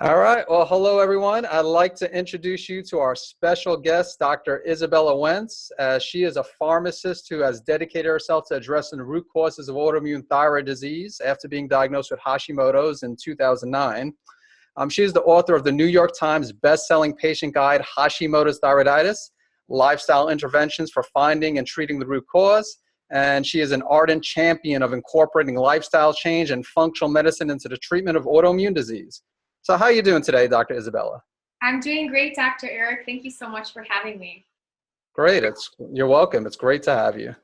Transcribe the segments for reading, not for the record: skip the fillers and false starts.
All right. Well, hello, everyone. I'd like to introduce you to our special guest, Dr. Izabella Wentz. She is a pharmacist who has dedicated herself to addressing the root causes of autoimmune thyroid disease after being diagnosed with Hashimoto's in 2009. She is the author of the New York Times best-selling patient guide, Hashimoto's Thyroiditis, Lifestyle Interventions for Finding and Treating the Root Cause. And she is an ardent champion of incorporating lifestyle change and functional medicine into the treatment of autoimmune disease. So how are you doing today, Dr. Izabella? I'm doing great, Dr. Eric. Thank you so much for having me. Great. You're welcome. It's great to have you.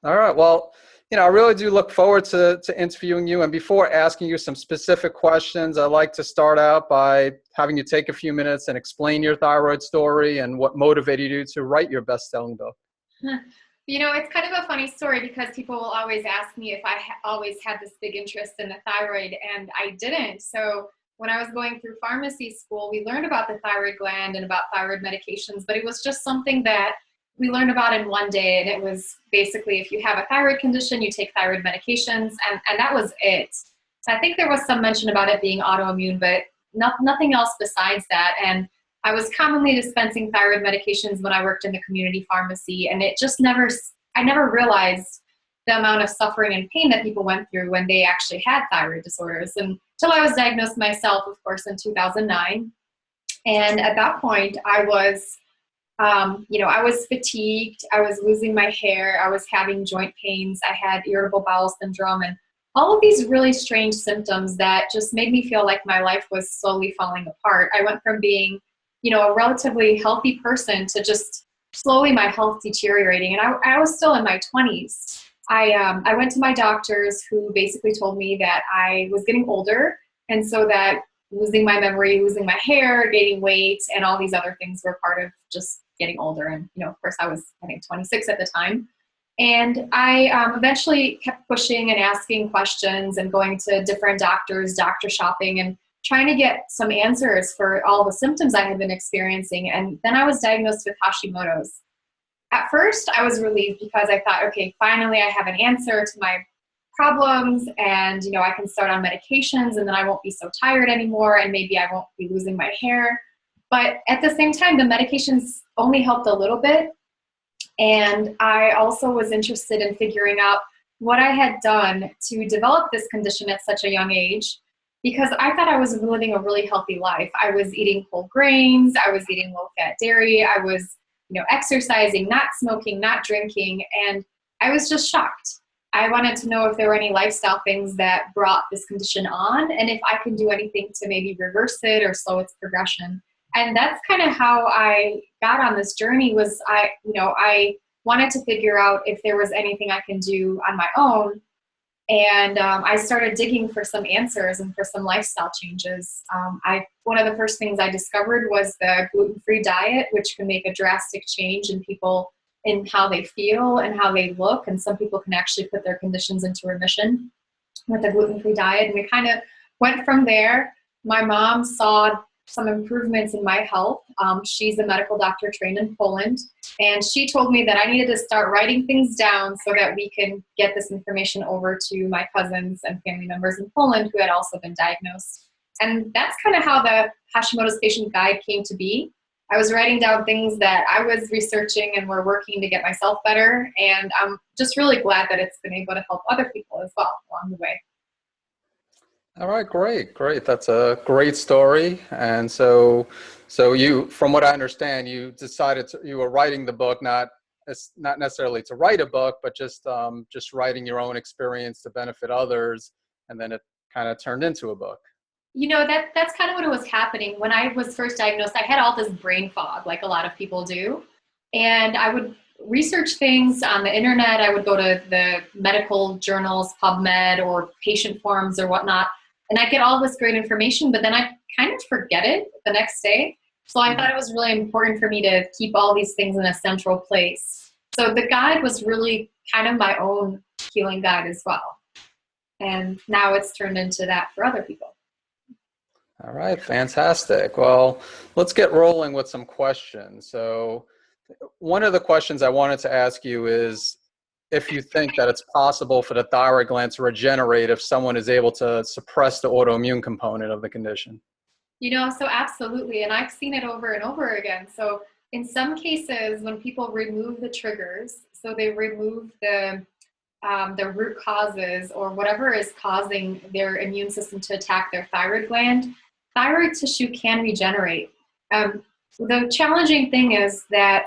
All right. Well, I really do look forward to interviewing you. And before asking you some specific questions, I'd like to start out by having you take a few minutes and explain your thyroid story and what motivated you to write your best-selling book. It's kind of a funny story because people will always ask me if I always had this big interest in the thyroid, and I didn't. So when I was going through pharmacy school, we learned about the thyroid gland and about thyroid medications, but it was just something that we learned about in one day. And it was basically, if you have a thyroid condition, you take thyroid medications, and that was it. So I think there was some mention about it being autoimmune, but nothing else besides that. And I was commonly dispensing thyroid medications when I worked in the community pharmacy, and I never realized the amount of suffering and pain that people went through when they actually had thyroid disorders until I was diagnosed myself, of course, in 2009. And at that point, I was fatigued, I was losing my hair, I was having joint pains, I had irritable bowel syndrome, and all of these really strange symptoms that just made me feel like my life was slowly falling apart. I went from being a relatively healthy person to just slowly my health deteriorating. And I was still in my 20s. I went to my doctors, who basically told me that I was getting older, and so that losing my memory, losing my hair, gaining weight, and all these other things were part of just getting older. And, of course, I was, 26 at the time. And I eventually kept pushing and asking questions and going to different doctors, doctor shopping, and trying to get some answers for all the symptoms I had been experiencing. And then I was diagnosed with Hashimoto's. At first, I was relieved because I thought, okay, finally I have an answer to my problems, and I can start on medications, and then I won't be so tired anymore, and maybe I won't be losing my hair. But at the same time, the medications only helped a little bit. And I also was interested in figuring out what I had done to develop this condition at such a young age, because I thought I was living a really healthy life. I was eating whole grains, I was eating low-fat dairy, I was, exercising, not smoking, not drinking, and I was just shocked. I wanted to know if there were any lifestyle things that brought this condition on, and if I could do anything to maybe reverse it or slow its progression. And that's kind of how I got on this journey. Was I wanted to figure out if there was anything I can do on my own. And I started digging for some answers and for some lifestyle changes. One of the first things I discovered was the gluten-free diet, which can make a drastic change in people, in how they feel and how they look. And some people can actually put their conditions into remission with a gluten-free diet. And we kind of went from there. My mom saw some improvements in my health. She's a medical doctor trained in Poland, and she told me that I needed to start writing things down so that we can get this information over to my cousins and family members in Poland who had also been diagnosed. And that's kind of how the Hashimoto's patient guide came to be. I was writing down things that I was researching and were working to get myself better, and I'm just really glad that it's been able to help other people as well along the way. All right, great. That's a great story. And so you, from what I understand, you decided you were writing the book, not necessarily to write a book, but just writing your own experience to benefit others, and then it kind of turned into a book. That's kind of what it was happening. When I was first diagnosed, I had all this brain fog, like a lot of people do. And I would research things on the internet. I would go to the medical journals, PubMed, or patient forums or whatnot. And I get all this great information, but then I kind of forget it the next day. So I thought it was really important for me to keep all these things in a central place. So the guide was really kind of my own healing guide as well. And now it's turned into that for other people. All right, fantastic. Well, let's get rolling with some questions. So one of the questions I wanted to ask you is, if you think that it's possible for the thyroid gland to regenerate if someone is able to suppress the autoimmune component of the condition. So absolutely. And I've seen it over and over again. So in some cases, when people remove the triggers, so they remove the root causes or whatever is causing their immune system to attack their thyroid gland, thyroid tissue can regenerate. The challenging thing is that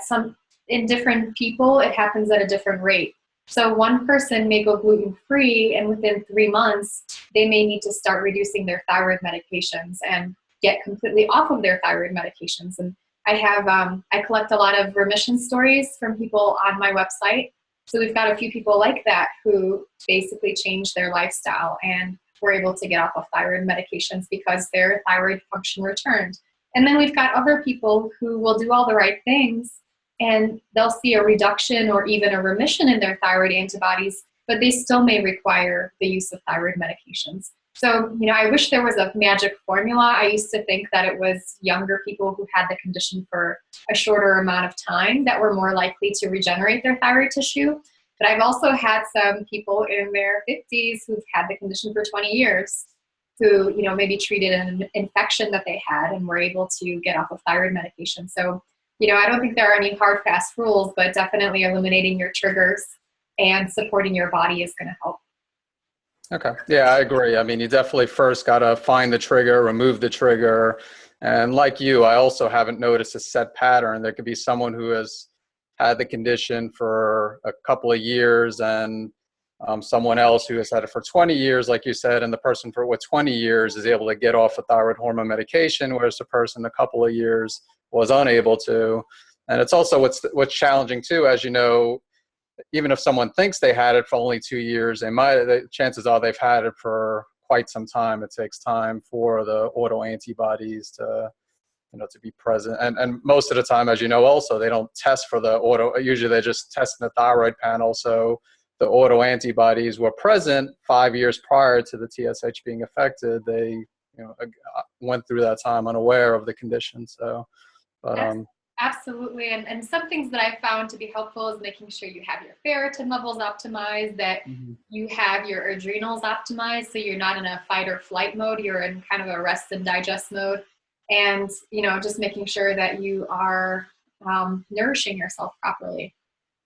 in different people, it happens at a different rate. So one person may go gluten-free, and within 3 months, they may need to start reducing their thyroid medications and get completely off of their thyroid medications. And I collect a lot of remission stories from people on my website. So we've got a few people like that who basically changed their lifestyle and were able to get off of thyroid medications because their thyroid function returned. And then we've got other people who will do all the right things and they'll see a reduction or even a remission in their thyroid antibodies, but they still may require the use of thyroid medications. So, I wish there was a magic formula. I used to think that it was younger people who had the condition for a shorter amount of time that were more likely to regenerate their thyroid tissue. But I've also had some people in their 50s who've had the condition for 20 years who, maybe treated an infection that they had and were able to get off of thyroid medication. So, I don't think there are any hard, fast rules, but definitely eliminating your triggers and supporting your body is going to help. Okay. Yeah, I agree. I mean, you definitely first got to find the trigger, remove the trigger. And like you, I also haven't noticed a set pattern. There could be someone who has had the condition for a couple of years and someone else who has had it for 20 years, like you said, and the person with 20 years is able to get off a thyroid hormone medication, whereas the person a couple of years was unable to. And it's also what's challenging too, as you know, even if someone thinks they had it for only 2 years, the chances are they've had it for quite some time. It takes time for the autoantibodies to be present. And most of the time, as you know, also, they don't test for the usually they just test in the thyroid panel. So the autoantibodies were present 5 years prior to the TSH being affected. They, went through that time unaware of the condition. So, but, Absolutely. And some things that I found to be helpful is making sure you have your ferritin levels optimized, that you have your adrenals optimized, so you're not in a fight or flight mode, you're in kind of a rest and digest mode. And, just making sure that you are nourishing yourself properly.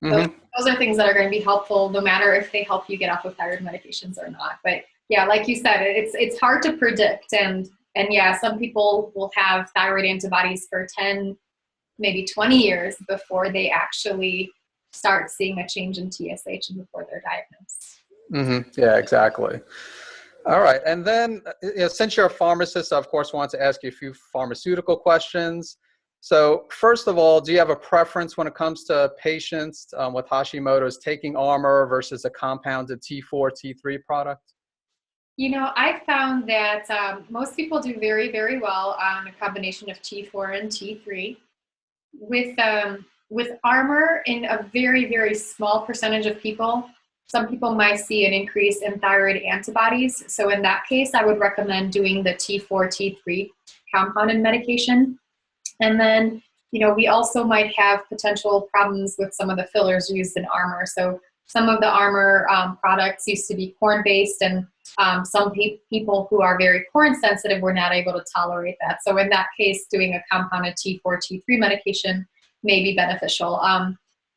Those are things that are going to be helpful no matter if they help you get off of thyroid medications or not. But yeah, like you said, it's hard to predict. And yeah, some people will have thyroid antibodies for 10, maybe 20 years before they actually start seeing a change in TSH and before they're diagnosed. Yeah, exactly. All right. And then since you're a pharmacist, I, of course, want to ask you a few pharmaceutical questions. So first of all, do you have a preference when it comes to patients with Hashimoto's taking Armour versus a compounded T4, T3 product? I found that most people do very, very well on a combination of T4 and T3. With Armour, in a very, very small percentage of people, some people might see an increase in thyroid antibodies. So in that case, I would recommend doing the T4, T3 compounded medication. And then, we also might have potential problems with some of the fillers used in Armour. So some of the Armour products used to be corn-based, and some people who are very corn sensitive were not able to tolerate that. So in that case, doing a compounded T4, T3 medication may be beneficial.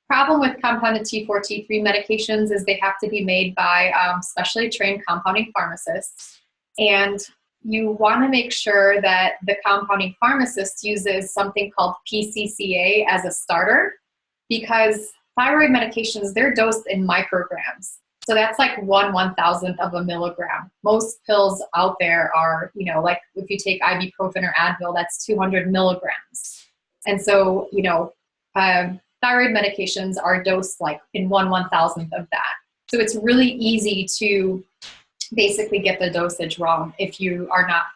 Problem with compounded T4, T3 medications is they have to be made by specially trained compounding pharmacists. And you want to make sure that the compounding pharmacist uses something called PCCA as a starter, because thyroid medications, they're dosed in micrograms. So that's like 1/1000th of a milligram. Most pills out there are, like if you take ibuprofen or Advil, that's 200 milligrams. And so, thyroid medications are dosed like in 1/1000th of that. So it's really easy to basically get the dosage wrong if you are not,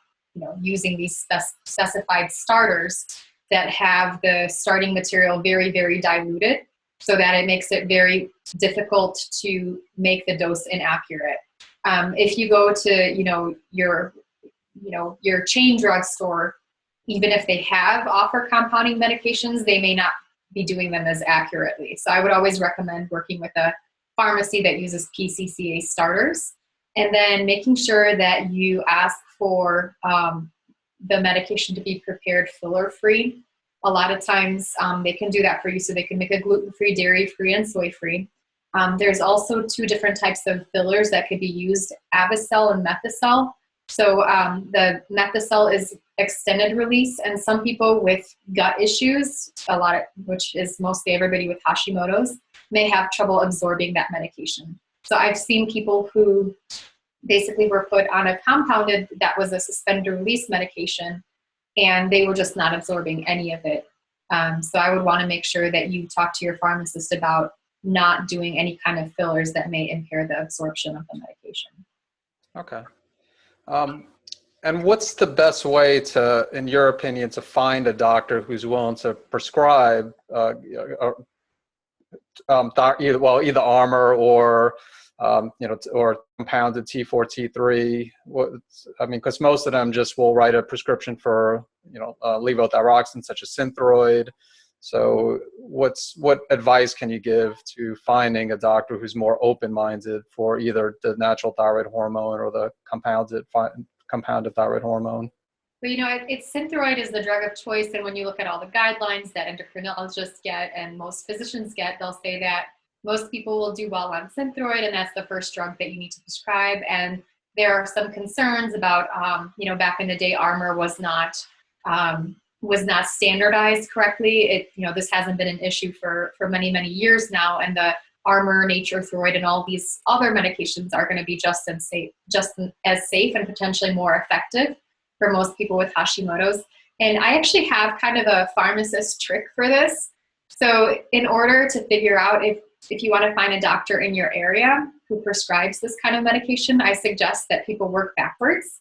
using these specified starters that have the starting material very, very diluted, so that it makes it very difficult to make the dose inaccurate. If you go to, your chain drugstore, even if they offer compounding medications, they may not be doing them as accurately. So I would always recommend working with a pharmacy that uses PCCA starters, and then making sure that you ask for the medication to be prepared filler-free. A lot of times they can do that for you, so they can make a gluten-free, dairy-free, and soy-free. There's also 2 different types of fillers that could be used, Avicel and Methicel. So the Methicel is extended release, and some people with gut issues, which is mostly everybody with Hashimoto's, may have trouble absorbing that medication. So I've seen people who basically were put on a compounded, that was a suspended release medication, and they were just not absorbing any of it. So I would want to make sure that you talk to your pharmacist about not doing any kind of fillers that may impair the absorption of the medication. Okay. And what's the best way to, in your opinion, to find a doctor who's willing to prescribe either Armour or or compounded T4, T3? Because most of them just will write a prescription for levothyroxine, such as Synthroid. So what advice can you give to finding a doctor who's more open-minded for either the natural thyroid hormone or the compounded thyroid hormone? But it's Synthroid is the drug of choice, and when you look at all the guidelines that endocrinologists get and most physicians get, they'll say that most people will do well on Synthroid, and that's the first drug that you need to prescribe. And there are some concerns about, back in the day, Armour was not standardized correctly. This hasn't been an issue for many, many years now, and the Armour, Nature-Throid, and all these other medications are going to be just as safe and potentially more effective for most people with Hashimoto's. And I actually have kind of a pharmacist trick for this. So in order to figure out if you want to find a doctor in your area who prescribes this kind of medication, I suggest that people work backwards,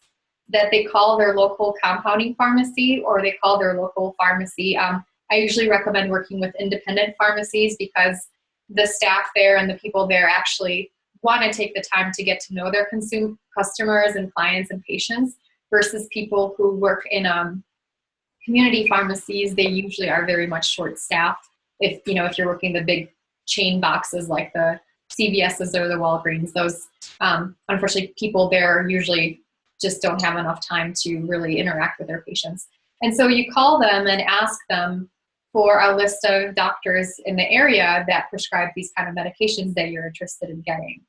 that they call their local compounding pharmacy or they call their local pharmacy. I usually recommend working with independent pharmacies because the staff there and the people there actually want to take the time to get to know their customers and clients and patients, versus people who work in community pharmacies. They usually are very much short-staffed. If you're working the big chain boxes like the CVS's or the Walgreens, those unfortunately people there usually just don't have enough time to really interact with their patients. And so you call them and ask them for a list of doctors in the area that prescribe these kind of medications that you're interested in getting.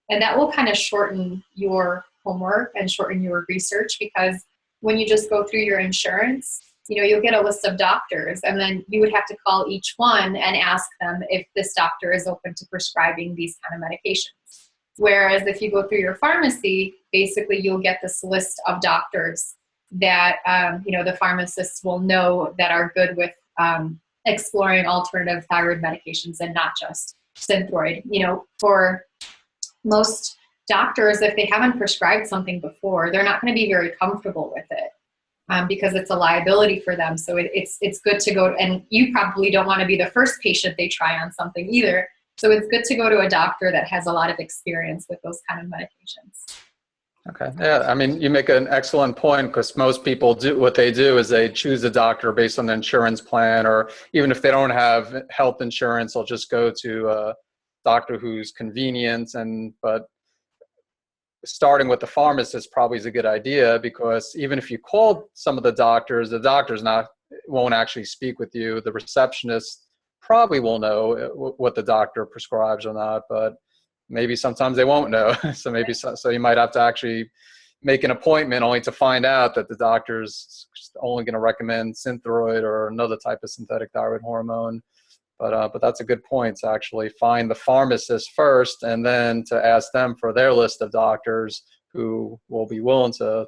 And that will kind of shorten your homework and shorten your research, because when you just go through your insurance, you'll get a list of doctors, and then you would have to call each one and ask them if this doctor is open to prescribing these kind of medications. Whereas if you go through your pharmacy, basically you'll get this list of doctors that, the pharmacists will know that are good with exploring alternative thyroid medications and not just Synthroid. For most doctors, if they haven't prescribed something before, they're not going to be very comfortable with it. Because it's a liability for them. So it's good to go, and you probably don't want to be the first patient they try on something either. So it's good to go to a doctor that has a lot of experience with those kind of medications. Okay. Yeah. You make an excellent point, because most people they choose a doctor based on the insurance plan, or even if they don't have health insurance, they'll just go to a doctor who's convenient. But starting with the pharmacist probably is a good idea, because even if you call some of the doctors won't actually speak with you. The receptionist probably will know what the doctor prescribes or not, but maybe sometimes they won't know. So you might have to actually make an appointment only to find out that the doctor's only going to recommend Synthroid or another type of synthetic thyroid hormone. But that's a good point, to actually find the pharmacist first and then to ask them for their list of doctors who will be willing to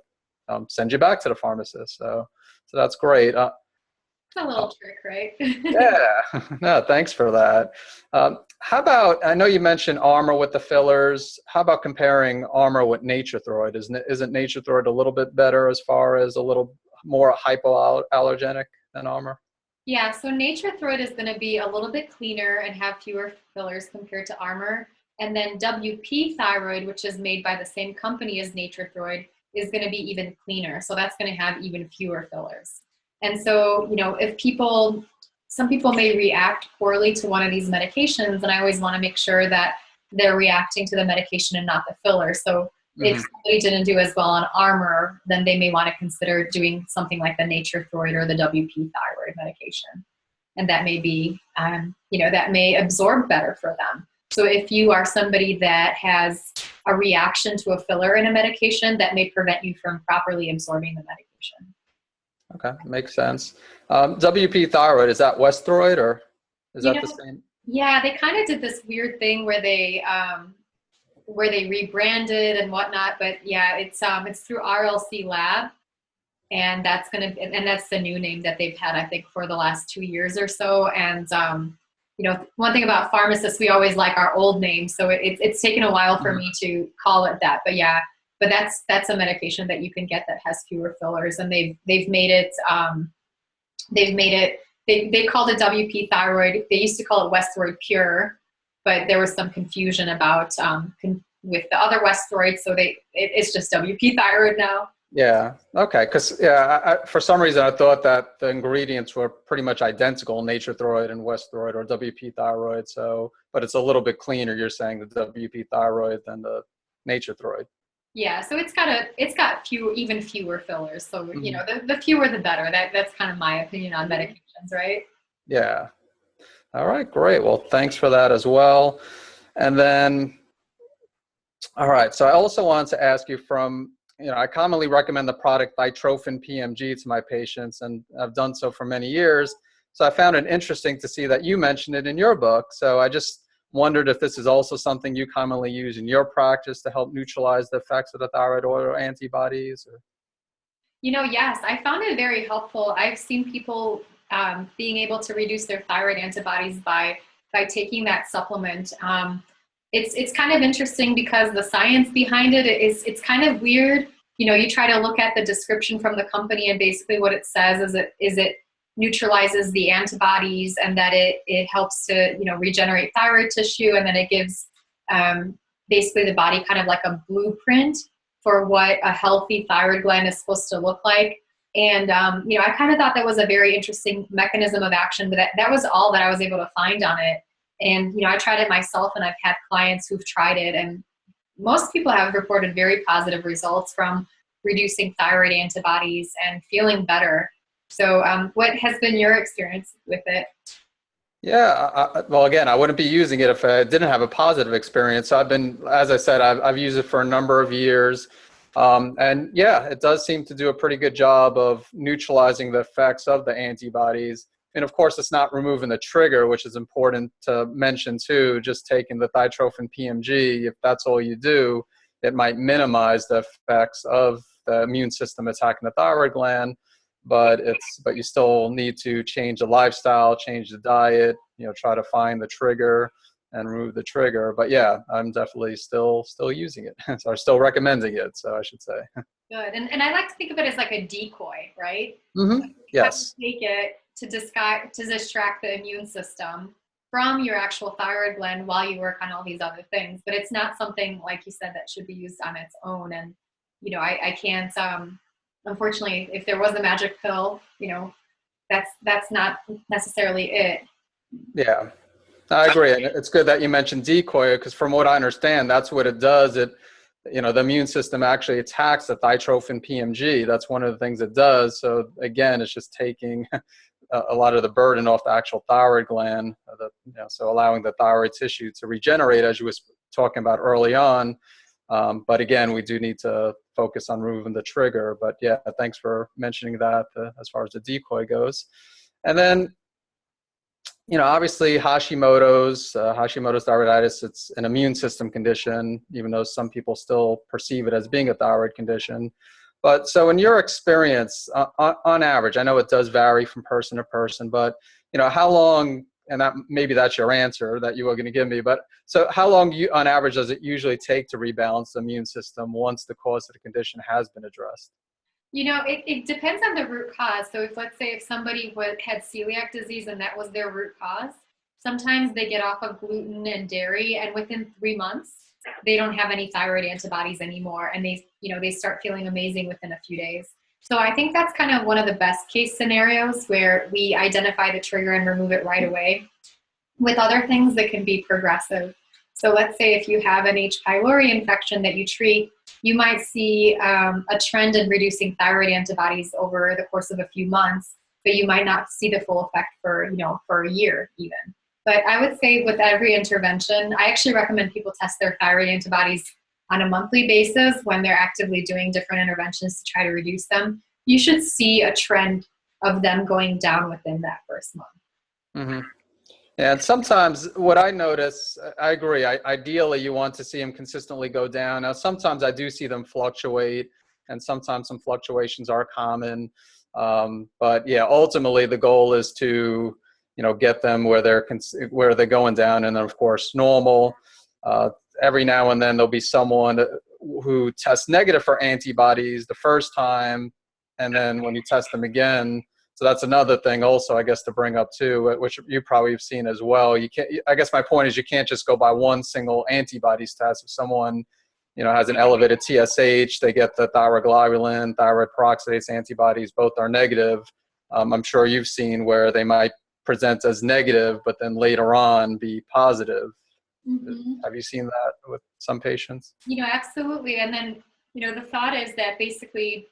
send you back to the pharmacist. So that's great. It's a little trick, right? Yeah. No, thanks for that. How about, I know you mentioned Armour with the fillers. How about comparing Armour with Nature-Throid? Isn't Nature-Throid a little bit better as far as a little more hypoallergenic than Armour? Yeah, so Nature-Throid is going to be a little bit cleaner and have fewer fillers compared to Armour. And then WP Thyroid, which is made by the same company as Nature-Throid, is going to be even cleaner. So that's going to have even fewer fillers. And so, some people may react poorly to one of these medications, and I always want to make sure that they're reacting to the medication and not the filler. So if somebody didn't do as well on Armor, then they may want to consider doing something like the Nature-Throid or the WP thyroid medication. And that may be, that may absorb better for them. So if you are somebody that has a reaction to a filler in a medication, that may prevent you from properly absorbing the medication. Okay, makes sense. WP thyroid, is that Westroid or is that the same? Yeah, they kind of did this weird thing where they rebranded and whatnot, but yeah, it's through RLC Lab, and that's the new name that they've had, I think, for the last 2 years or so. And one thing about pharmacists, we always like our old name, so it's taken a while for me to call it that. But yeah, but that's a medication that you can get that has fewer fillers, and they've made it they called it WP thyroid. They used to call it Westroid Pure, but there was some confusion about with the other Westroid, so it's just WP thyroid now. Yeah. Okay. Because for some reason I thought that the ingredients were pretty much identical, Nature-Throid and Westroid or WP thyroid. So, but it's a little bit cleaner. You're saying the WP thyroid than the Nature-Throid. Yeah. So it's got even fewer fillers. So the fewer the better. That's kind of my opinion on medications, right? Yeah. All right. Great. Well, thanks for that as well. And then, all right. So I also wanted to ask you I commonly recommend the product Thytrophin PMG to my patients, and I've done so for many years. So I found it interesting to see that you mentioned it in your book. So I just wondered if this is also something you commonly use in your practice to help neutralize the effects of the thyroid autoantibodies. Or? Yes, I found it very helpful. I've seen people being able to reduce their thyroid antibodies by taking that supplement. It's kind of interesting because the science behind it's kind of weird. You try to look at the description from the company, and basically what it says is it neutralizes the antibodies, and that it helps to regenerate thyroid tissue, and then it gives basically the body kind of like a blueprint for what a healthy thyroid gland is supposed to look like. And I kind of thought that was a very interesting mechanism of action, but that was all that I was able to find on it. And, I tried it myself, and I've had clients who've tried it, and most people have reported very positive results from reducing thyroid antibodies and feeling better. So what has been your experience with it? Yeah, well, again, I wouldn't be using it if I didn't have a positive experience. So as I said, I've used it for a number of years. And yeah, it does seem to do a pretty good job of neutralizing the effects of the antibodies. And of course, it's not removing the trigger, which is important to mention too. Just taking the Thytrophin PMG, if that's all you do, it might minimize the effects of the immune system attacking the thyroid gland. But you still need to change the lifestyle, change the diet, try to find the trigger and remove the trigger. But yeah, I'm definitely still using it, or still recommending it. So I should say. Good, and I like to think of it as like a decoy, right? Mm-hmm. Yes. You have to take it to distract the immune system from your actual thyroid gland while you work on all these other things. But it's not something, like you said, that should be used on its own. And I can't. Unfortunately, if there was a magic pill, that's not necessarily it. Yeah, I agree. And it's good that you mentioned decoy, because from what I understand, that's what it does. The immune system actually attacks the Thytrophin PMG. That's one of the things it does. So again, it's just taking a lot of the burden off the actual thyroid gland, so allowing the thyroid tissue to regenerate, as you was talking about early on. But again, we do need to focus on removing the trigger. But yeah, thanks for mentioning that as far as the decoy goes. And then, obviously Hashimoto's thyroiditis, it's an immune system condition, even though some people still perceive it as being a thyroid condition. But so in your experience, on average, I know it does vary from person to person, but how long, and maybe that's your answer that you were going to give me, but so how long on average does it usually take to rebalance the immune system once the cause of the condition has been addressed? It depends on the root cause. So let's say if somebody had celiac disease and that was their root cause, sometimes they get off of gluten and dairy, and within 3 months, they don't have any thyroid antibodies anymore, and they start feeling amazing within a few days. So I think that's kind of one of the best case scenarios where we identify the trigger and remove it right away. With other things that can be progressive. So let's say if you have an H. pylori infection that you treat, you might see a trend in reducing thyroid antibodies over the course of a few months, but you might not see the full effect for, for a year even. But I would say with every intervention, I actually recommend people test their thyroid antibodies on a monthly basis when they're actively doing different interventions to try to reduce them. You should see a trend of them going down within that first month. Mm-hmm. And sometimes what I notice, I agree, ideally you want to see them consistently go down. Now, sometimes I do see them fluctuate, and sometimes some fluctuations are common. But yeah, ultimately the goal is to, get them where they're going down, and then of course normal. Every now and then there'll be someone who tests negative for antibodies the first time, and then when you test them again. So that's another thing also, I guess, to bring up too, which you probably have seen as well. You can't, I guess my point is you can't just go by one single antibodies test. If someone, has an elevated TSH, they get the thyroglobulin, thyroid peroxidase antibodies, both are negative. I'm sure you've seen where they might present as negative, but then later on be positive. Mm-hmm. Have you seen that with some patients? Absolutely. And then, the thought is that basically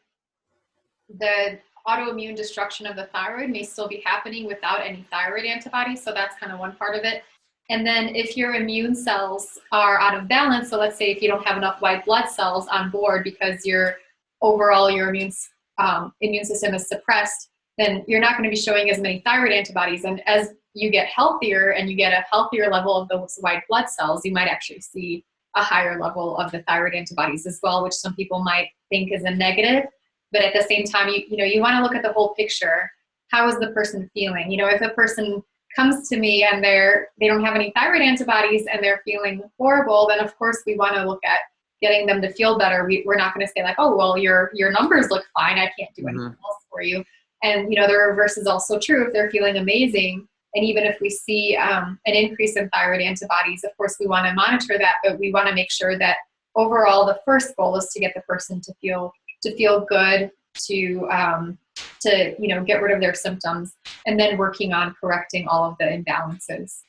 the autoimmune destruction of the thyroid may still be happening without any thyroid antibodies. So that's kind of one part of it. And then if your immune cells are out of balance, so let's say if you don't have enough white blood cells on board because your immune system is suppressed, then you're not going to be showing as many thyroid antibodies. And as you get healthier and you get a healthier level of those white blood cells, you might actually see a higher level of the thyroid antibodies as well, which some people might think is a negative. But at the same time, you want to look at the whole picture. How is the person feeling? If a person comes to me and they don't have any thyroid antibodies and they're feeling horrible, then of course we want to look at getting them to feel better. We're not going to say like, oh, well, your numbers look fine, I can't do anything else for you. And the reverse is also true. If they're feeling amazing, and even if we see an increase in thyroid antibodies, of course we want to monitor that, but we want to make sure that overall the first goal is to get the person to feel good, to get rid of their symptoms, and then working on correcting all of the imbalances.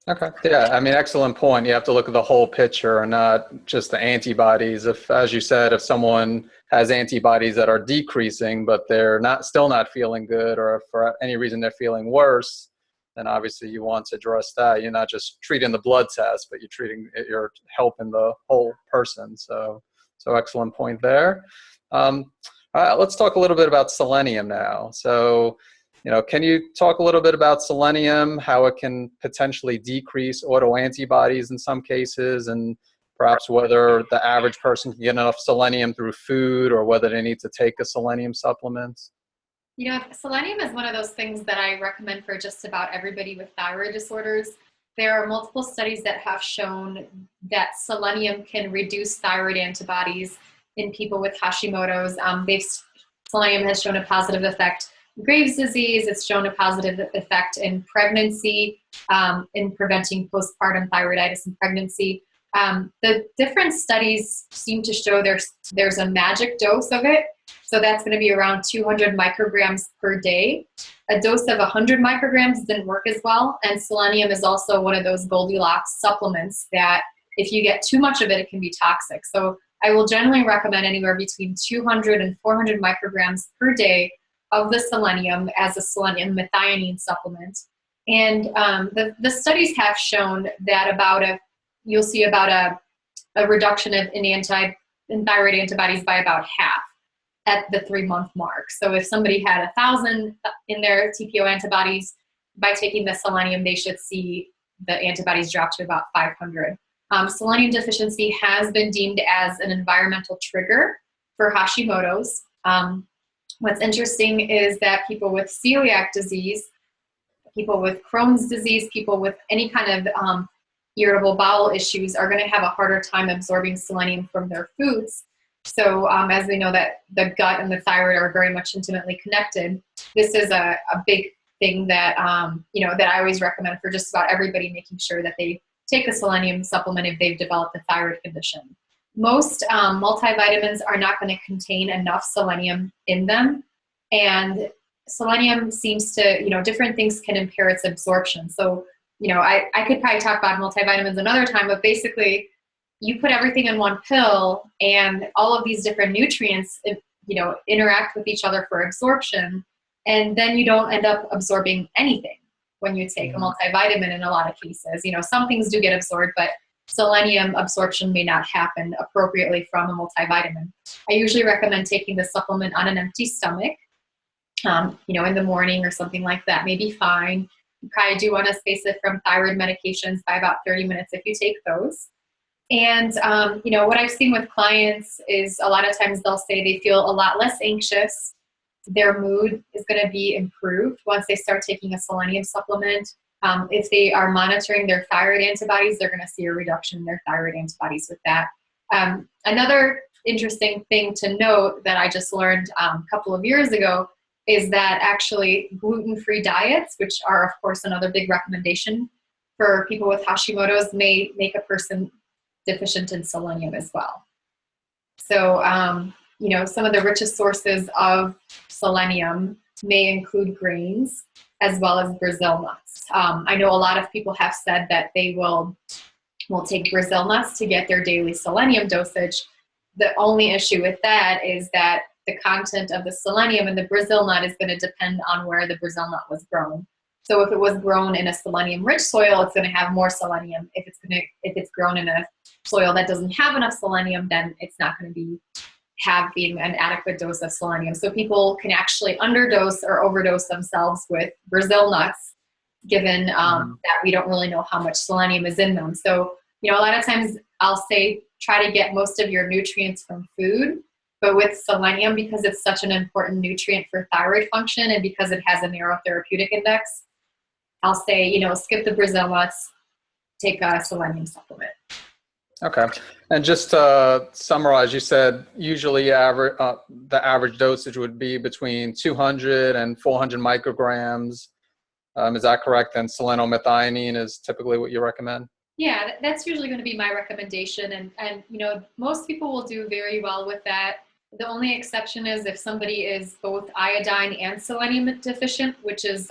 Okay. Yeah. I mean, excellent point. You have to look at the whole picture and not just the antibodies. If, as you said, if someone has antibodies that are decreasing, but they're still not feeling good, or if for any reason they're feeling worse, then obviously you want to address that. You're not just treating the blood test, but you're helping the whole person. So excellent point there. All right, let's talk a little bit about selenium now. So, can you talk a little bit about selenium, how it can potentially decrease autoantibodies in some cases, and perhaps whether the average person can get enough selenium through food or whether they need to take a selenium supplement? Selenium is one of those things that I recommend for just about everybody with thyroid disorders. There are multiple studies that have shown that selenium can reduce thyroid antibodies in people with Hashimoto's. Selenium has shown a positive effect in Graves' disease. It's shown a positive effect in pregnancy, in preventing postpartum thyroiditis in pregnancy. The different studies seem to show there's a magic dose of it. So that's going to be around 200 micrograms per day. A dose of 100 micrograms didn't work as well. And selenium is also one of those Goldilocks supplements that if you get too much of it, it can be toxic. So I will generally recommend anywhere between 200 and 400 micrograms per day of the selenium as a selenium methionine supplement. And the studies have shown that you'll see about a reduction in thyroid antibodies by about half at the 3-month mark. So if somebody had 1,000 in their TPO antibodies, by taking the selenium, they should see the antibodies drop to about 500. Selenium deficiency has been deemed as an environmental trigger for Hashimoto's. What's interesting is that people with celiac disease, people with Crohn's disease, people with any kind of irritable bowel issues are going to have a harder time absorbing selenium from their foods. So as we know that the gut and the thyroid are very much intimately connected, this is a big thing that, that I always recommend for just about everybody, making sure that they take a selenium supplement if they've developed a thyroid condition. Most multivitamins are not going to contain enough selenium in them. And selenium seems to, different things can impair its absorption. So I could probably talk about multivitamins another time, but basically you put everything in one pill and all of these different nutrients, interact with each other for absorption. And then you don't end up absorbing anything when you take a multivitamin in a lot of cases. Some things do get absorbed, but selenium absorption may not happen appropriately from a multivitamin. I usually recommend taking the supplement on an empty stomach, in the morning or something like that may be fine. You probably do want to space it from thyroid medications by about 30 minutes if you take those. And, what I've seen with clients is a lot of times they'll say they feel a lot less anxious. Their mood is going to be improved once they start taking a selenium supplement. If they are monitoring their thyroid antibodies, they're going to see a reduction in their thyroid antibodies with that. Another interesting thing to note that I just learned a couple of years ago is that actually gluten-free diets, which are, of course, another big recommendation for people with Hashimoto's, may make a person deficient in selenium as well. So, some of the richest sources of selenium may include grains as well as Brazil nuts. I know a lot of people have said that they will take Brazil nuts to get their daily selenium dosage. The only issue with that is that the content of the selenium in the Brazil nut is going to depend on where the Brazil nut was grown. So if it was grown in a selenium-rich soil, it's going to have more selenium. If it's grown in a soil that doesn't have enough selenium, then it's not going to be having an adequate dose of selenium. So people can actually underdose or overdose themselves with Brazil nuts, given that we don't really know how much selenium is in them. So, a lot of times I'll say try to get most of your nutrients from food, but with selenium, because it's such an important nutrient for thyroid function and because it has a narrow therapeutic index, I'll say, skip the Brazil nuts, take a selenium supplement. Okay. And just to summarize, you said usually the average dosage would be between 200 and 400 micrograms. Is that correct? And selenomethionine is typically what you recommend? Yeah, that's usually going to be my recommendation. And most people will do very well with that. The only exception is if somebody is both iodine and selenium deficient, which is,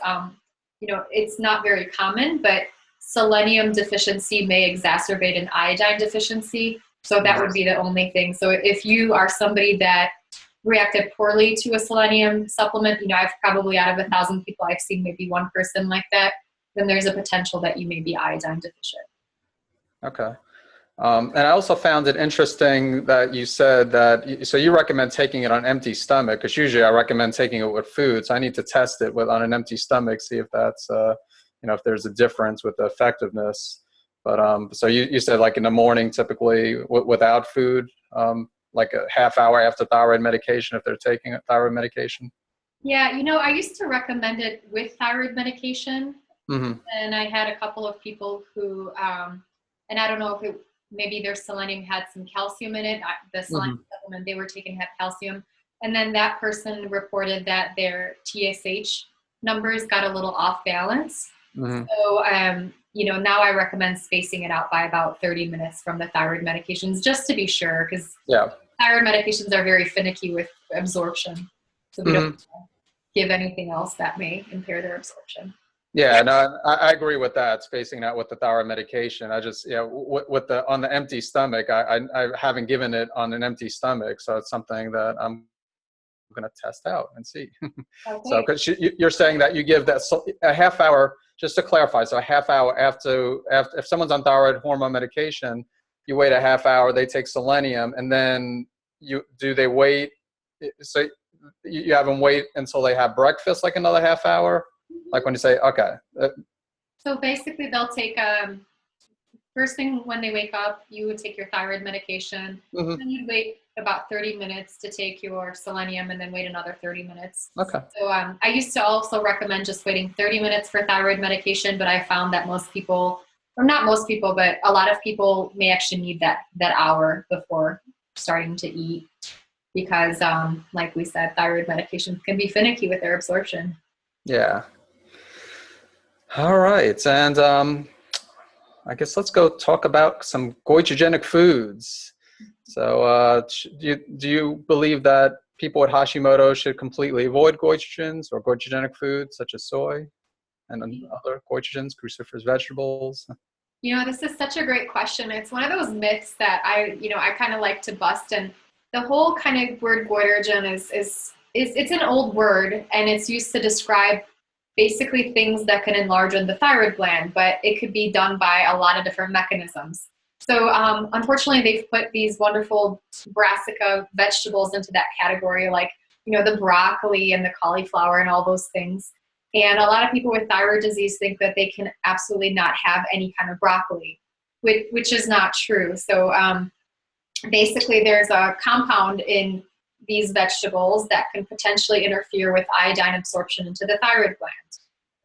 it's not very common, but selenium deficiency may exacerbate an iodine deficiency. So that would be the only thing. So if you are somebody that reacted poorly to a selenium supplement, I've probably out of 1,000 people, I've seen maybe one person like that, then there's a potential that you may be iodine deficient. Okay. And I also found it interesting that you said that, so you recommend taking it on empty stomach, because usually I recommend taking it with food. So I need to test it on an empty stomach, see if that's, if there's a difference with the effectiveness. But so you said like in the morning, typically without food, like a half hour after thyroid medication, if they're taking a thyroid medication? Yeah, I used to recommend it with thyroid medication. And I had a couple of people who, and I don't know if maybe their selenium had some calcium in it. The selenium supplement they were taking had calcium. And then that person reported that their TSH numbers got a little off balance. So, now I recommend spacing it out by about 30 minutes from the thyroid medications, just to be sure, because thyroid medications are very finicky with absorption. So we don't give anything else that may impair their absorption. Yeah, no, I agree with that, spacing out with the thyroid medication. I just, on the empty stomach, I haven't given it on an empty stomach. So it's something that I'm going to test out and see. Okay. So, because you're saying that you give that a half hour, just to clarify, so a half hour after if someone's on thyroid hormone medication, you wait a half hour, they take selenium, and then they wait, so you have them wait until they have breakfast, like another half hour? Like when you say, okay. So basically they'll take, first thing when they wake up, you would take your thyroid medication. Then you'd wait about 30 minutes to take your selenium and then wait another 30 minutes. Okay. So I used to also recommend just waiting 30 minutes for thyroid medication, but I found that most people, or not most people, but a lot of people may actually need that hour before starting to eat because, like we said, thyroid medications can be finicky with their absorption. Yeah. All right. And I guess let's go talk about some goitrogenic foods. So do you believe that people with Hashimoto should completely avoid goitrogens or goitrogenic foods such as soy? and other goitrogens, cruciferous vegetables? This is such a great question. It's one of those myths that I kind of like to bust. And the whole kind of word goitrogen is it's an old word, and it's used to describe basically things that can enlarge in the thyroid gland, but it could be done by a lot of different mechanisms. So unfortunately, they've put these wonderful brassica vegetables into that category, like, the broccoli and the cauliflower and all those things. And a lot of people with thyroid disease think that they can absolutely not have any kind of broccoli, which is not true. So basically, there's a compound in these vegetables that can potentially interfere with iodine absorption into the thyroid gland.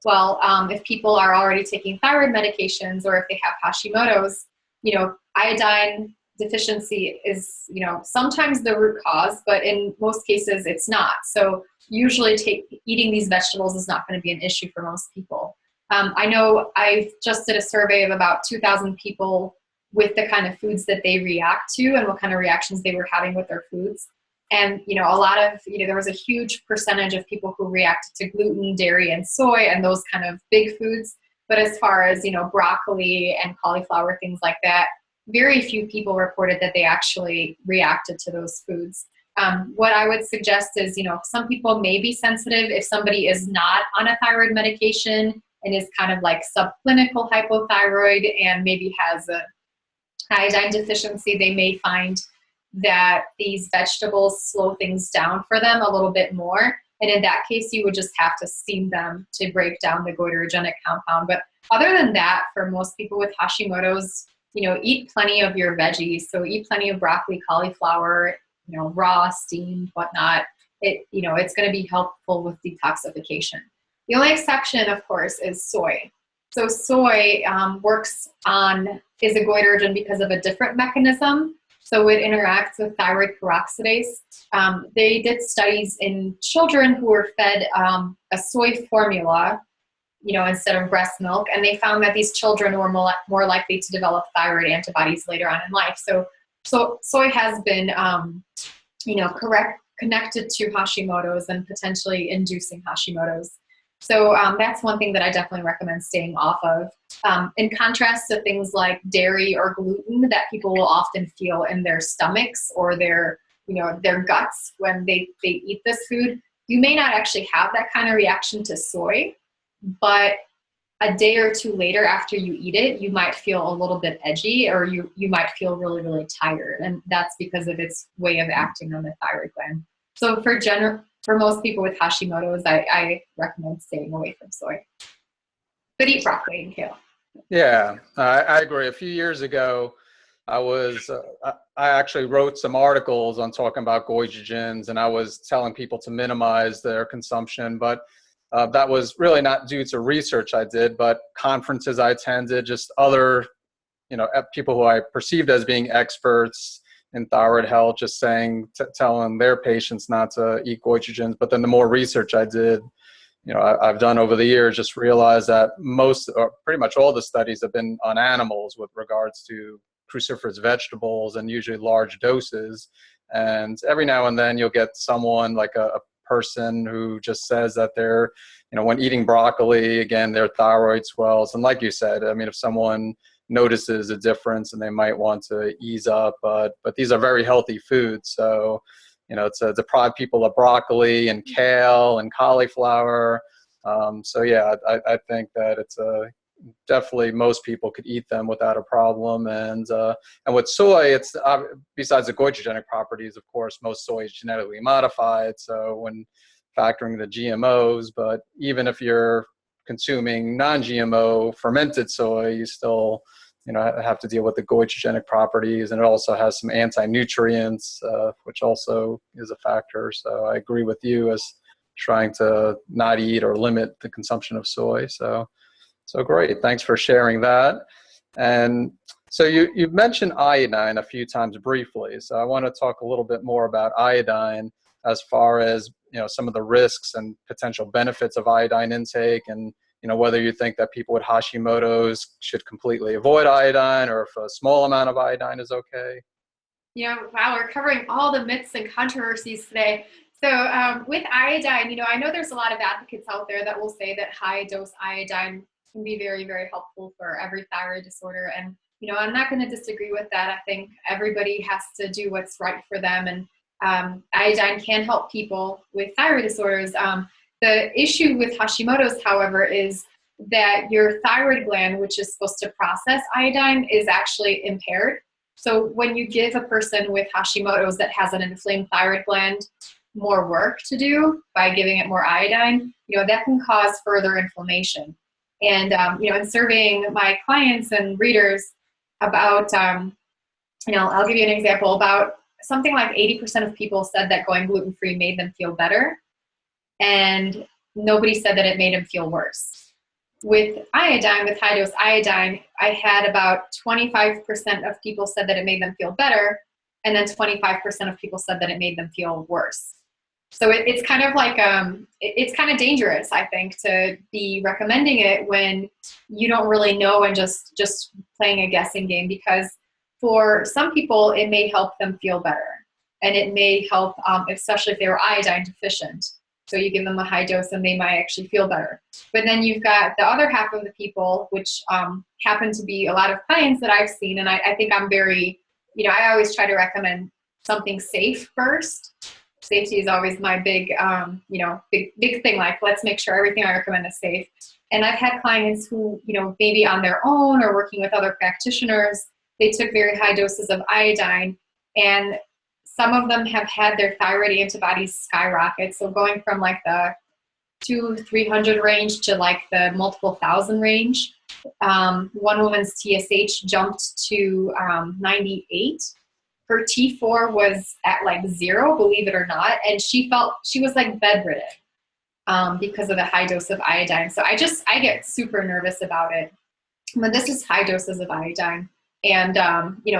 Well, if people are already taking thyroid medications, or if they have Hashimoto's, iodine deficiency is, sometimes the root cause, but in most cases it's not. So usually eating these vegetables is not going to be an issue for most people. I know I just did a survey of about 2,000 people with the kind of foods that they react to and what kind of reactions they were having with their foods. And, a lot of, there was a huge percentage of people who reacted to gluten, dairy, and soy and those kind of big foods. But as far as, broccoli and cauliflower, things like that, very few people reported that they actually reacted to those foods. What I would suggest is, some people may be sensitive if somebody is not on a thyroid medication and is kind of like subclinical hypothyroid and maybe has a iodine deficiency. They may find that these vegetables slow things down for them a little bit more. And in that case, you would just have to steam them to break down the goitrogenic compound. But other than that, for most people with Hashimoto's, eat plenty of your veggies. So eat plenty of broccoli, cauliflower, raw, steamed, whatnot. It's going to be helpful with detoxification. The only exception, of course, is soy. So soy is a goitrogen because of a different mechanism. So it interacts with thyroid peroxidase. They did studies in children who were fed a soy formula, instead of breast milk, and they found that these children were more likely to develop thyroid antibodies later on in life. So soy has been, connected to Hashimoto's and potentially inducing Hashimoto's. So that's one thing that I definitely recommend staying off of. In contrast to things like dairy or gluten that people will often feel in their stomachs or their guts when they eat this food, you may not actually have that kind of reaction to soy, but a day or two later after you eat it, you might feel a little bit edgy, or you might feel really, really tired. And that's because of its way of acting on the thyroid gland. So for most people with Hashimoto's, I recommend staying away from soy. But eat broccoli and kale. Yeah, I agree. A few years ago, I actually wrote some articles on talking about goitrogens, and I was telling people to minimize their consumption, but that was really not due to research I did, but conferences I attended, just other, people who I perceived as being experts in thyroid health, just telling their patients not to eat goitrogens. But then the more research I did, I've done over the years, just realized that most, or pretty much all the studies have been on animals with regards to cruciferous vegetables, and usually large doses. And every now and then you'll get someone like a person who just says that they're, when eating broccoli, again, their thyroid swells. And like you said, I mean, if someone notices a difference and they might want to ease up, but these are very healthy foods. So, to deprive people of broccoli and kale and cauliflower. So yeah, I think that it's definitely most people could eat them without a problem. And with soy, it's besides the goitrogenic properties, of course, most soy is genetically modified. So when factoring the GMOs, but even if you're consuming non-GMO fermented soy, you still, have to deal with the goitrogenic properties, and it also has some anti-nutrients, which also is a factor. So I agree with you as trying to not eat or limit the consumption of soy. So great. Thanks for sharing that. And so you've mentioned iodine a few times briefly. So I want to talk a little bit more about iodine as far as, some of the risks and potential benefits of iodine intake, and, whether you think that people with Hashimoto's should completely avoid iodine, or if a small amount of iodine is okay. Wow, we're covering all the myths and controversies today. So with iodine, I know there's a lot of advocates out there that will say that high dose iodine can be very, very helpful for every thyroid disorder. And, I'm not going to disagree with that. I think everybody has to do what's right for them. And iodine can help people with thyroid disorders. The issue with Hashimoto's, however, is that your thyroid gland, which is supposed to process iodine, is actually impaired. So when you give a person with Hashimoto's that has an inflamed thyroid gland more work to do by giving it more iodine, that can cause further inflammation. And, in surveying my clients and readers about, I'll give you an example. About something like 80% of people said that going gluten-free made them feel better, and nobody said that it made them feel worse. With iodine, with high-dose iodine, I had about 25% of people said that it made them feel better, and then 25% of people said that it made them feel worse. So it's kind of like, it's kind of dangerous, I think, to be recommending it when you don't really know and just playing a guessing game, because for some people, it may help them feel better. And it may help, especially if they were iodine deficient. So you give them a high dose and they might actually feel better. But then you've got the other half of the people, which happen to be a lot of clients that I've seen. And I think I'm very, I always try to recommend something safe first. Safety is always my big, big thing. Like, let's make sure everything I recommend is safe. And I've had clients who, maybe on their own or working with other practitioners, they took very high doses of iodine, and some of them have had their thyroid antibodies skyrocket. So going from like the 200-300 range to like the multiple thousand range. One woman's TSH jumped to 98. Her T4 was at like 0, believe it or not. And she was like bedridden because of the high dose of iodine. So I get super nervous about it. But this is high doses of iodine. And,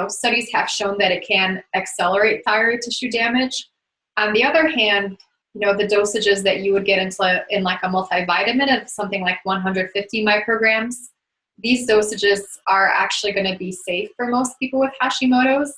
studies have shown that it can accelerate thyroid tissue damage. On the other hand, the dosages that you would get in like a multivitamin of something like 150 micrograms, these dosages are actually going to be safe for most people with Hashimoto's,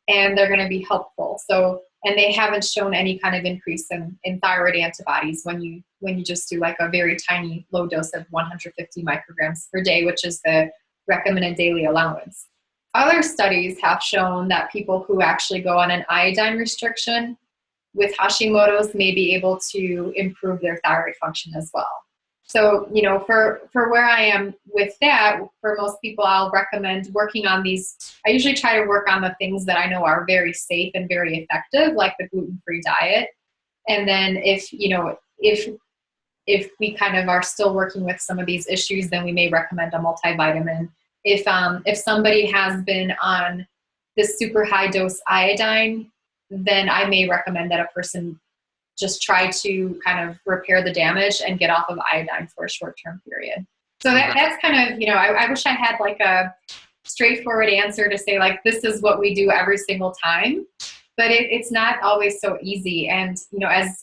and they're going to be helpful. So, and they haven't shown any kind of increase in thyroid antibodies when you just do like a very tiny low dose of 150 micrograms per day, which is the recommended daily allowance. Other studies have shown that people who actually go on an iodine restriction with Hashimoto's may be able to improve their thyroid function as well. So, for where I am with that, for most people, I'll recommend working on these. I usually try to work on the things that I know are very safe and very effective, like the gluten-free diet. And then if we kind of are still working with some of these issues, then we may recommend a multivitamin. If somebody has been on this super high dose iodine, then I may recommend that a person just try to kind of repair the damage and get off of iodine for a short-term period. So that's kind of, I wish I had like a straightforward answer to say like, this is what we do every single time, but it's not always so easy. And,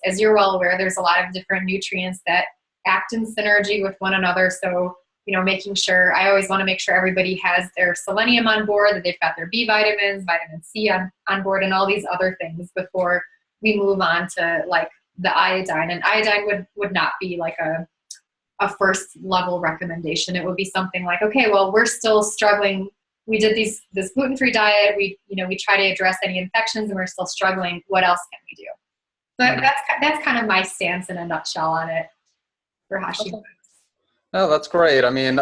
as you're well aware, there's a lot of different nutrients that act in synergy with one another. So, I always want to make sure everybody has their selenium on board, that they've got their B vitamins, vitamin C on board, and all these other things before we move on to like the iodine. And iodine would not be like a first level recommendation. It would be something like, okay, well, we're still struggling. We did this gluten-free diet. We try to address any infections and we're still struggling. What else can we do? But that's kind of my stance in a nutshell on it for Hashimoto's. No, that's great. I mean,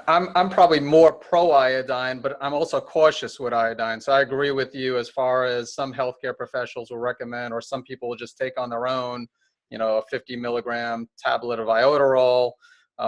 I'm probably more pro iodine, but I'm also cautious with iodine. So I agree with you as far as some healthcare professionals will recommend, or some people will just take on their own, a 50 milligram tablet of iodoral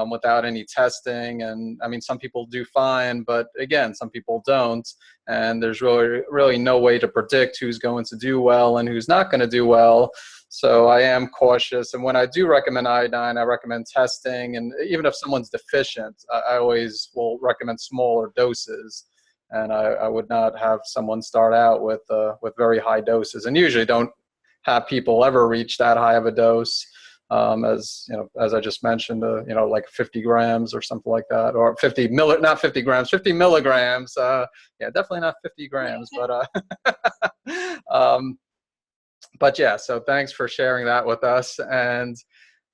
without any testing. And I mean, some people do fine, but again, some people don't. And there's really no way to predict who's going to do well and who's not going to do well. So I am cautious. And when I do recommend iodine, I recommend testing. And even if someone's deficient, I always will recommend smaller doses. And I would not have someone start out with very high doses. And usually don't have people ever reach that high of a dose. As I just mentioned, like 50 grams or something like that, or not 50 grams, 50 milligrams. Definitely not 50 grams, but But yeah, so thanks for sharing that with us. And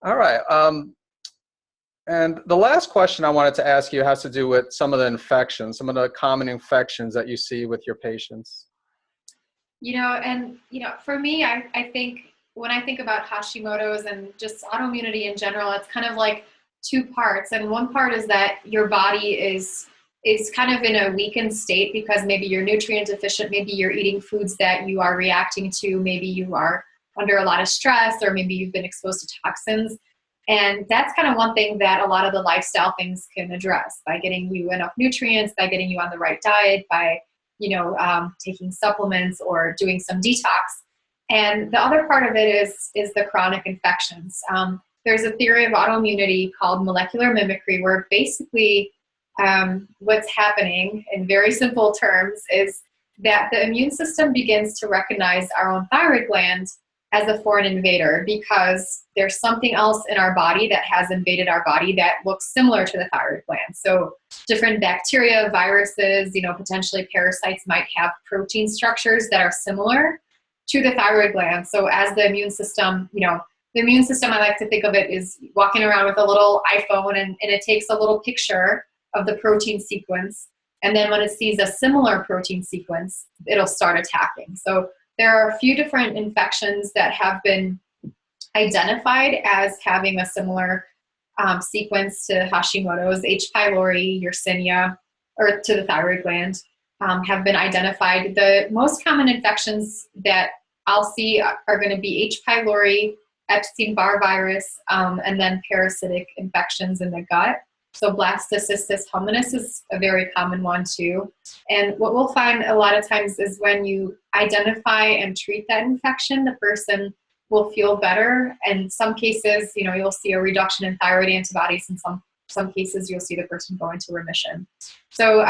all right. And the last question I wanted to ask you has to do with some of the infections, some of the common infections that you see with your patients. For me, I think when I think about Hashimoto's and just autoimmunity in general, it's kind of like two parts. And one part is that your body is kind of in a weakened state because maybe you're nutrient deficient, maybe you're eating foods that you are reacting to, maybe you are under a lot of stress, or maybe you've been exposed to toxins. And that's kind of one thing that a lot of the lifestyle things can address by getting you enough nutrients, by getting you on the right diet, by taking supplements or doing some detox. And the other part of it is the chronic infections. There's a theory of autoimmunity called molecular mimicry, where basically what's happening in very simple terms is that the immune system begins to recognize our own thyroid gland as a foreign invader because there's something else in our body that has invaded our body that looks similar to the thyroid gland. So different bacteria, viruses, potentially parasites might have protein structures that are similar to the thyroid gland. So as the immune system, I like to think of it is walking around with a little iPhone and it takes a little picture of the protein sequence. And then when it sees a similar protein sequence, it'll start attacking. So there are a few different infections that have been identified as having a similar sequence to Hashimoto's. H. pylori, Yersinia, or to the thyroid gland, have been identified. The most common infections that I'll see are going to be H. pylori, Epstein-Barr virus, and then parasitic infections in the gut. So blastocystis hominis is a very common one too. And what we'll find a lot of times is when you identify and treat that infection, the person will feel better. And some cases, you'll see a reduction in thyroid antibodies. In some cases, you'll see the person go into remission. So,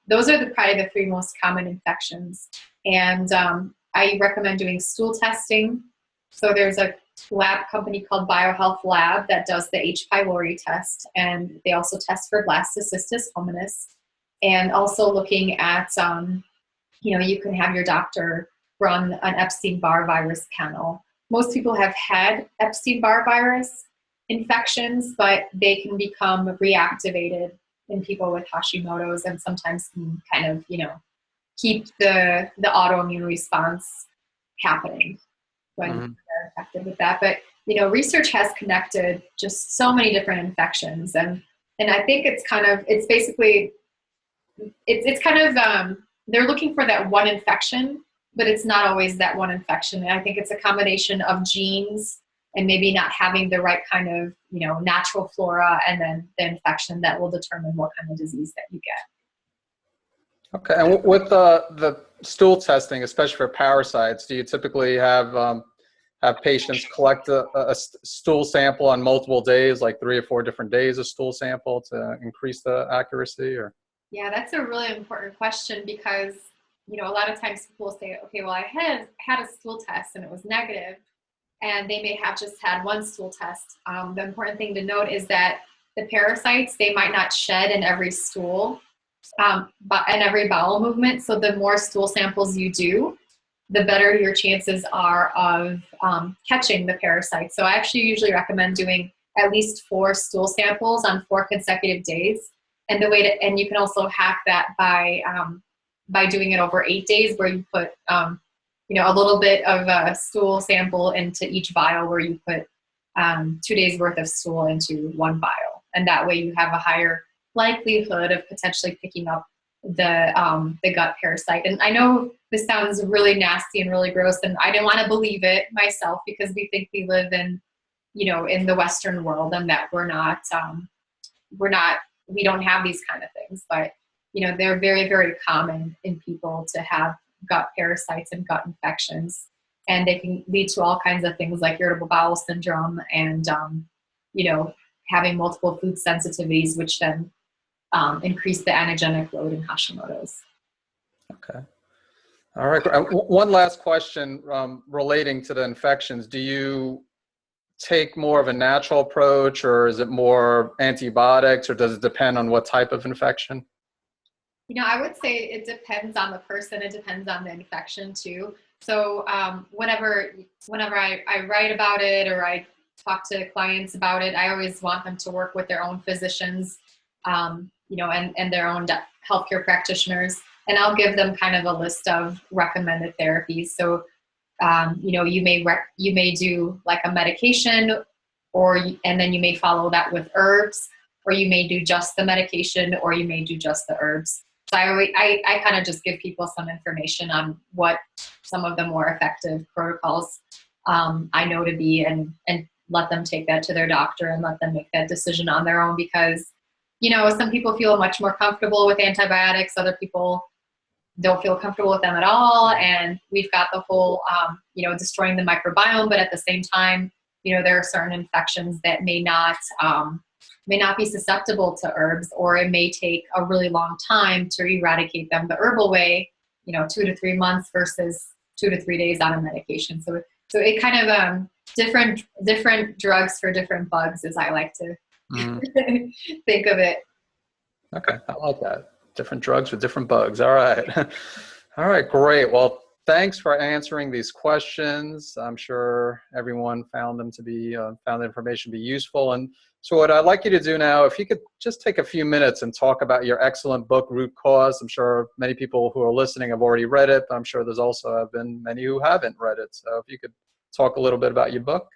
those are probably the three most common infections. And I recommend doing stool testing. So there's a lab company called BioHealth Lab that does the H. pylori test, and they also test for blastocystis hominis. And also looking at, you can have your doctor run an Epstein-Barr virus panel. Most people have had Epstein-Barr virus infections, but they can become reactivated in people with Hashimoto's and sometimes can kind of, keep the autoimmune response happening when they're affected with that. But, research has connected just so many different infections. And I think it's they're looking for that one infection, but it's not always that one infection. And I think it's a combination of genes and maybe not having the right kind of, natural flora and then the infection that will determine what kind of disease that you get. Okay. And with the stool testing, especially for parasites, do you typically have patients collect a stool sample on multiple days, like 3 or 4 different days of stool sample to increase the accuracy? Or yeah, that's a really important question because, a lot of times people will say, okay, well, I had a stool test and it was negative, and they may have just had one stool test. The important thing to note is that the parasites, they might not shed in every stool, but in every bowel movement. So the more stool samples you do, the better your chances are of catching the parasites. So I actually usually recommend doing at least 4 stool samples on 4 consecutive days. And and you can also hack that by doing it over 8 days, where you put a little bit of a stool sample into each vial, where you put 2 days worth of stool into 1 vial, and that way you have a higher likelihood of potentially picking up the gut parasite. And I know this sounds really nasty and really gross, and I don't want to believe it myself because we think we live in the Western world and that we don't have these kind of things, but they're very, very common in people to have gut parasites and gut infections, and they can lead to all kinds of things like irritable bowel syndrome and having multiple food sensitivities, which then increase the antigenic load in Hashimoto's. okay. All right. One last question relating to the infections. Do you take more of a natural approach, or is it more antibiotics, or does it depend on what type of infection? I would say it depends on the person. It depends on the infection too. So whenever I write about it or I talk to clients about it, I always want them to work with their own physicians, and their own healthcare practitioners. And I'll give them kind of a list of recommended therapies. So, you may do like a medication, and then you may follow that with herbs, or you may do just the medication, or you may do just the herbs. So I kind of just give people some information on what some of the more effective protocols I know to be, and let them take that to their doctor and let them make that decision on their own, because, some people feel much more comfortable with antibiotics. Other people don't feel comfortable with them at all. And we've got the whole, destroying the microbiome, but at the same time, there are certain infections that may not be susceptible to herbs, or it may take a really long time to eradicate them the herbal way, 2 to 3 months versus 2 to 3 days on a medication. So it kind of, different drugs for different bugs, as I like to think of it. Okay, I like that. Different drugs with different bugs. All right. All right, great. Well, thanks for answering these questions. I'm sure everyone found the information to be useful. And so what I'd like you to do now, if you could just take a few minutes and talk about your excellent book, Root Cause. I'm sure many people who are listening have already read it, but I'm sure there's also have been many who haven't read it. So if you could talk a little bit about your book.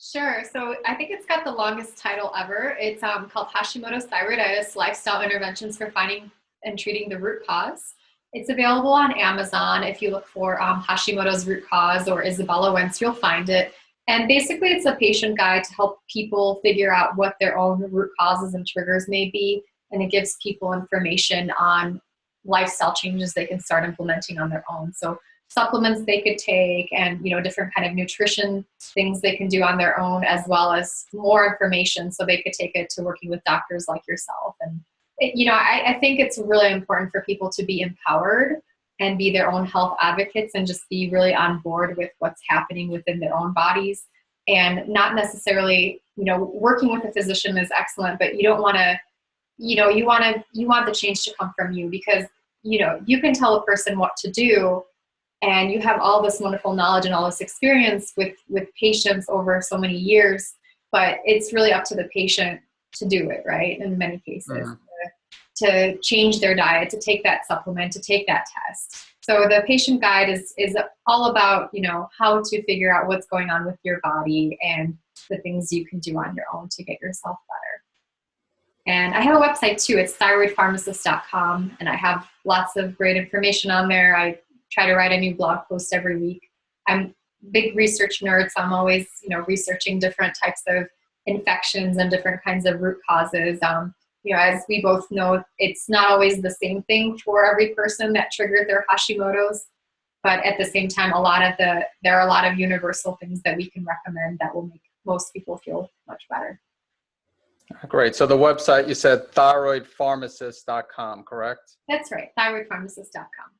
Sure. So I think it's got the longest title ever. It's called Hashimoto's Thyroiditis, Lifestyle Interventions for Finding and Treating the Root Cause. It's available on Amazon. If you look for Hashimoto's Root Cause or Izabella Wentz, you'll find it. And basically it's a patient guide to help people figure out what their own root causes and triggers may be. And it gives people information on lifestyle changes they can start implementing on their own. So supplements they could take, and different kind of nutrition things they can do on their own, as well as more information so they could take it to working with doctors like yourself. And I think it's really important for people to be empowered and be their own health advocates, and just be really on board with what's happening within their own bodies, and not necessarily, working with a physician is excellent, but you don't want to, you want the change to come from you, because, you can tell a person what to do, and you have all this wonderful knowledge and all this experience with patients over so many years, but it's really up to the patient to do it, right? In many cases, to change their diet, to take that supplement, to take that test. So the patient guide is all about, how to figure out what's going on with your body and the things you can do on your own to get yourself better. And I have a website too. It's thyroidpharmacist.com, and I have lots of great information on there. I try to write a new blog post every week. I'm a big research nerd, so I'm always, researching different types of infections and different kinds of root causes. As we both know, it's not always the same thing for every person that triggered their Hashimoto's, but at the same time, there are a lot of universal things that we can recommend that will make most people feel much better. Great. So the website, you said thyroidpharmacist.com, correct? That's right, thyroidpharmacist.com.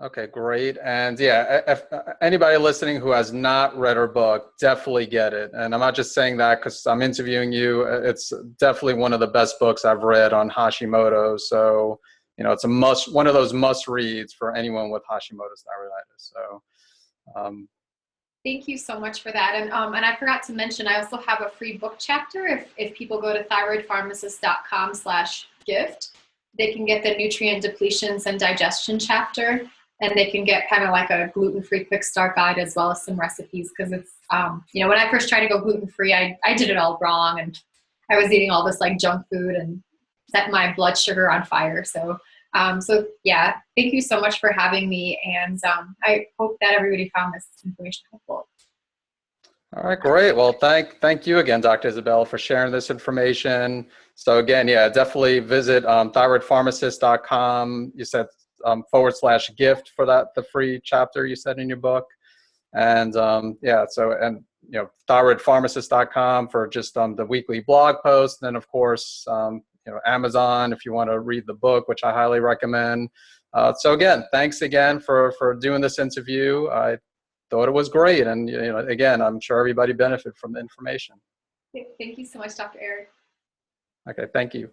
Okay, great. And yeah, if anybody listening who has not read her book, definitely get it. And I'm not just saying that because I'm interviewing you. It's definitely one of the best books I've read on Hashimoto. So, it's one of those must reads for anyone with Hashimoto's thyroiditis. So, thank you so much for that. And I forgot to mention, I also have a free book chapter. If people go to thyroidpharmacist.com/gift, they can get the nutrient depletions and digestion chapter. And they can get kind of like a gluten-free quick start guide, as well as some recipes. Because it's, when I first tried to go gluten-free, I did it all wrong. And I was eating all this like junk food and set my blood sugar on fire. So yeah, thank you so much for having me. And I hope that everybody found this information helpful. All right, great. Well, thank you again, Dr. Izabella, for sharing this information. So again, yeah, definitely visit thyroidpharmacist.com. You said /gift for the free chapter you said in your book. And thyroidpharmacist.com for just the weekly blog post. And then of course, Amazon, if you want to read the book, which I highly recommend. So again, thanks again for doing this interview. I thought it was great. And again, I'm sure everybody benefited from the information. Thank you so much, Dr. Eric. Okay, thank you.